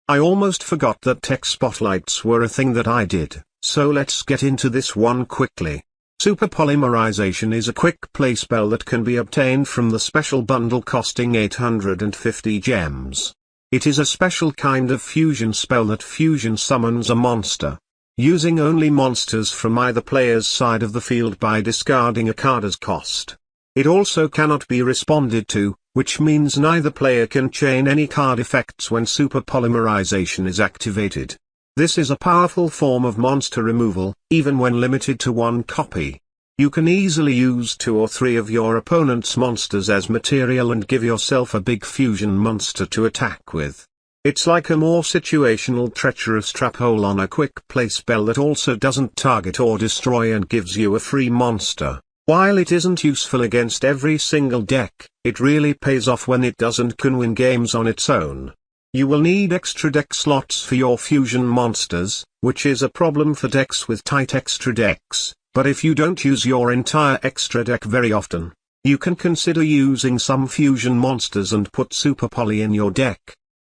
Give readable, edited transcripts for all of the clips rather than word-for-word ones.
I almost forgot that tech spotlights were a thing that I did, so let's get into this one quickly. Super Polymerization is a quick play spell that can be obtained from the special bundle costing 850 gems. It is a special kind of fusion spell that fusion summons a monster, using only monsters from either player's side of the field by discarding a card as cost. It also cannot be responded to, which means neither player can chain any card effects when Super Polymerization is activated. This is a powerful form of monster removal, even when limited to one copy. You can easily use 2 or 3 of your opponent's monsters as material and give yourself a big fusion monster to attack with. It's like a more situational treacherous trap hole on a quick play spell that also doesn't target or destroy and gives you a free monster. While it isn't useful against every single deck, it really pays off when it does and can win games on its own. You will need extra deck slots for your fusion monsters, which is a problem for decks with tight extra decks, but if you don't use your entire extra deck very often, you can consider using some fusion monsters and put Super Poly in your deck.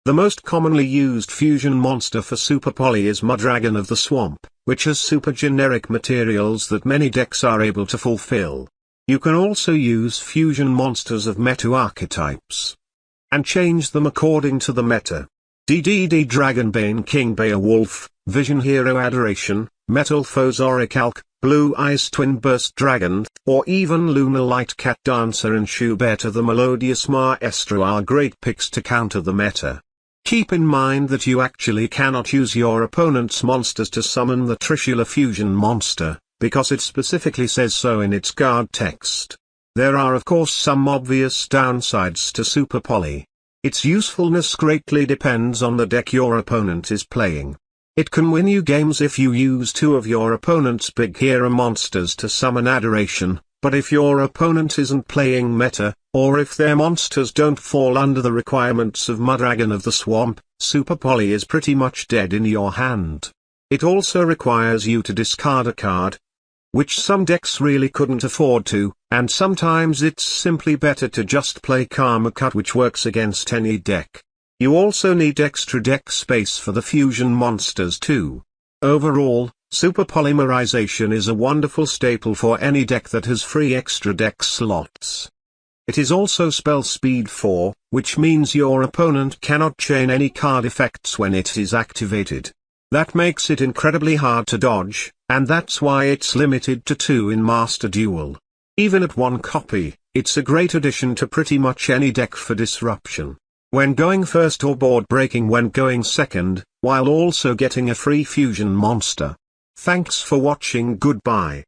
The most commonly used fusion monster for Super Poly is Mudragon of the Swamp, which has super generic materials that many decks are able to fulfill. You can also use fusion monsters of meta archetypes and change them according to the meta. DDD Dragonbane King Beowulf, Vision Hero Adoration, Metal Foes Orichalk, Blue Eyes Twin Burst Dragon, or even Lunar Light Cat Dancer and Schubert the Melodious Maestro are great picks to counter the meta. Keep in mind that you actually cannot use your opponent's monsters to summon the Trishula Fusion monster, because it specifically says so in its card text. There are of course some obvious downsides to Super Poly. Its usefulness greatly depends on the deck your opponent is playing. It can win you games if you use 2 of your opponent's big hero monsters to summon Adoration, but if your opponent isn't playing meta, or if their monsters don't fall under the requirements of Mudragon of the Swamp, Super Poly is pretty much dead in your hand. It also requires you to discard a card, which some decks really couldn't afford to, and sometimes it's simply better to just play Karma Cut, which works against any deck. You also need extra deck space for the fusion monsters too. Overall, Super Polymerization is a wonderful staple for any deck that has free extra deck slots. It is also spell speed 4, which means your opponent cannot chain any card effects when it is activated. That makes it incredibly hard to dodge, and that's why it's limited to 2 in Master Duel. Even at 1 copy, it's a great addition to pretty much any deck for disruption when going first or board breaking when going second, while also getting a free fusion monster. Thanks for watching. Goodbye.